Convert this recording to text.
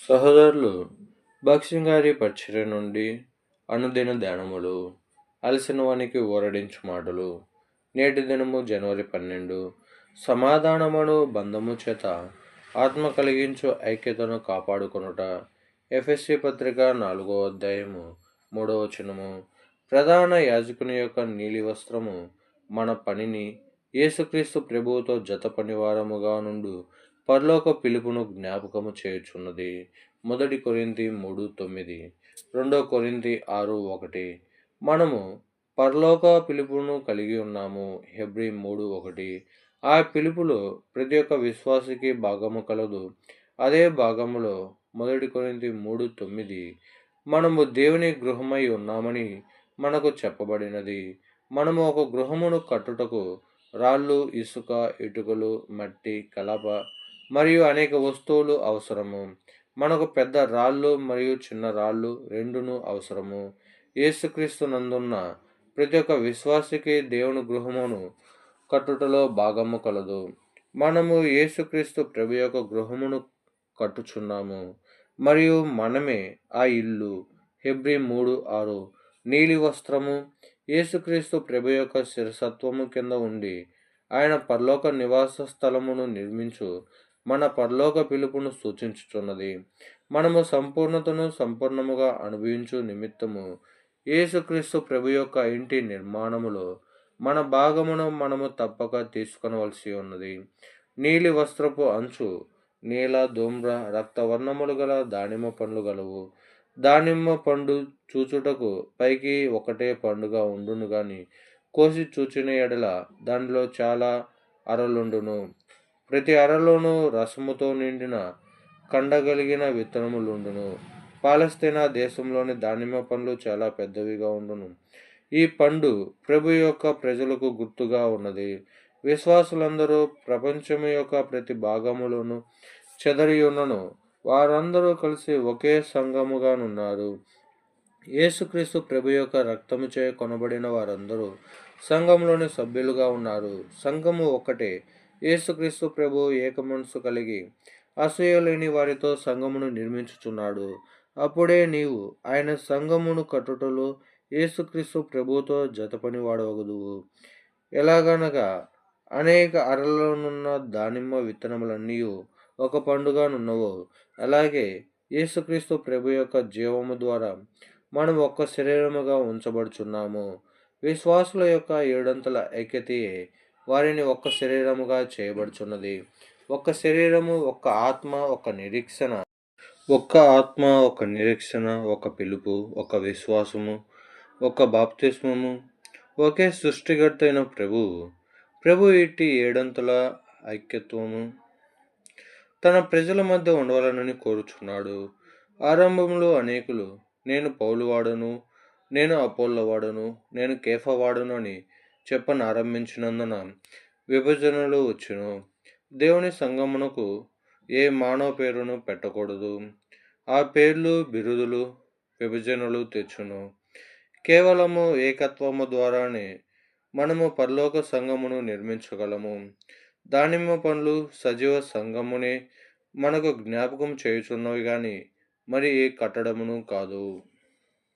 సహోదరులు, భక్సింగ్ గారి పరిచర్య నుండి అనుదిన ధ్యానములు, అలసిన వానికి ఊరడించు మాటలు. నేటి దినము జనవరి 12. సమాధానమును బంధము చేత ఆత్మ కలిగించు ఐక్యతను కాపాడుకొనుట. ఎఫెసీ పత్రిక 4వ అధ్యాయము 3వ వచనము. ప్రధాన యాజకుని యొక్క నీలి వస్త్రము మన పనిని యేసుక్రీస్తు ప్రభువుతో జత పనివారముగా నుండు పరలోక పిలుపును జ్ఞాపకము చేయుచున్నది. 1 కొరింథీ 3:9, 2 కొరింథీ 6:1. మనము పరలోక పిలుపును కలిగి ఉన్నాము. హెబ్రీ 3:1. ఆ పిలుపులో ప్రతి ఒక్క విశ్వాసికి భాగము కలదు. అదే భాగములో 1 కొరింథీ 3:9 మనము దేవుని గృహమై ఉన్నామని మనకు చెప్పబడినది. మనము ఒక గృహమును కట్టుటకు రాళ్ళు, ఇసుక, ఇటుకలు, మట్టి, కలప మరియు అనేక వస్తువులు అవసరము. మనకు పెద్ద రాళ్ళు మరియు చిన్న రాళ్ళు రెండును అవసరము. యేసుక్రీస్తు నందున్న ప్రతి ఒక్క విశ్వాసికి దేవుని గృహమును కట్టుటలో భాగము కలదు. మనము యేసుక్రీస్తు ప్రభు యొక్క గృహమును కట్టుచున్నాము మరియు మనమే ఆ ఇల్లు. హెబ్రీ 3:6. నీలి వస్త్రము యేసుక్రీస్తు ప్రభు యొక్క శిరసత్వము కింద ఉండి ఆయన పరలోక నివాస స్థలమును నిర్మించు మన పరలోక పిలుపును సూచించుచున్నది. మనము సంపూర్ణతను సంపూర్ణముగా అనుభవించు నిమిత్తము యేసుక్రీస్తు ప్రభు యొక్క ఇంటి నిర్మాణములో మన భాగమును మనము తప్పక తీసుకొనవలసి ఉన్నది. నీలి వస్త్రపు అంచు నీల, ధూమ్ర, రక్తవర్ణములు గల దానిమ్మ పండ్లు గలవు. దానిమ్మ పండు చూచుటకు పైకి ఒకటే పండుగ ఉండును గాని కోసి చూచిన ఎడల దానిలో చాలా అరలుండును. ప్రతి అరలోనూ రసముతో నిండిన కండగలిగిన విత్తనములుండును. పాలస్తీనా దేశంలోని దానిమ్మ పండ్లు చాలా పెద్దవిగా ఉండును. ఈ పండు ప్రభు యొక్క ప్రజలకు గుర్తుగా ఉన్నది. విశ్వాసులందరూ ప్రపంచము యొక్క ప్రతి భాగములోను చెదరి ఉన్నను. వారందరూ కలిసి ఒకే సంఘముగానున్నారు. యేసుక్రీస్తు ప్రభు యొక్క రక్తముచే కొనబడిన వారందరూ సంఘంలోని సభ్యులుగా ఉన్నారు. సంఘము ఒక్కటే. యేసుక్రీస్తు ప్రభు ఏక మనసు కలిగి అసూయ లేని వారితో సంఘమును నిర్మించుచున్నాడు. అప్పుడే నీవు ఆయన సంఘమును కట్టుటలో యేసుక్రీస్తు ప్రభువుతో జతపని వాడవగుదువు. ఎలాగనగా అనేక అరలనున్న దానిమ్మ విత్తనములన్నీ ఒక పండుగనున్నవో అలాగే యేసుక్రీస్తు ప్రభు యొక్క జీవము ద్వారా మనం ఒక్క శరీరముగా ఉంచబడుచున్నాము. విశ్వాసుల యొక్క ఏడంతల ఐక్యతయే వారిని ఒక్క శరీరముగా చేయబడుచున్నది. ఒక్క శరీరము, ఒక్క ఆత్మ, ఒక్క నిరీక్షణ. ఒక్క ఆత్మ, ఒక నిరీక్షణ, ఒక పిలుపు, ఒక విశ్వాసము, ఒక బాప్తిస్మము, ఒకే సృష్టికర్త అయిన ప్రభు ఇట్టి ఏడంతల ఐక్యత్వము తన ప్రజల మధ్య ఉండవాలని కోరుచున్నాడు. ఆరంభంలో అనేకులు నేను పౌలు వాడను, నేను అపోల్ల వాడను, నేను కేఫా వాడను అని చెప్పనారంభించినందున విభజనలు వచ్చును. దేవుని సంగమునకు ఏ మానవ పేరును పెట్టకూడదు. ఆ పేర్లు, బిరుదులు విభజనలు తెచ్చును. కేవలము ఏకత్వము ద్వారానే మనము పరలోక సంఘమును నిర్మించగలము. దానిమ్మ పండ్లు సజీవ సంఘమునే మనకు జ్ఞాపకం చేయుచున్నవి గాని మరి ఏ కట్టడమును కాదు.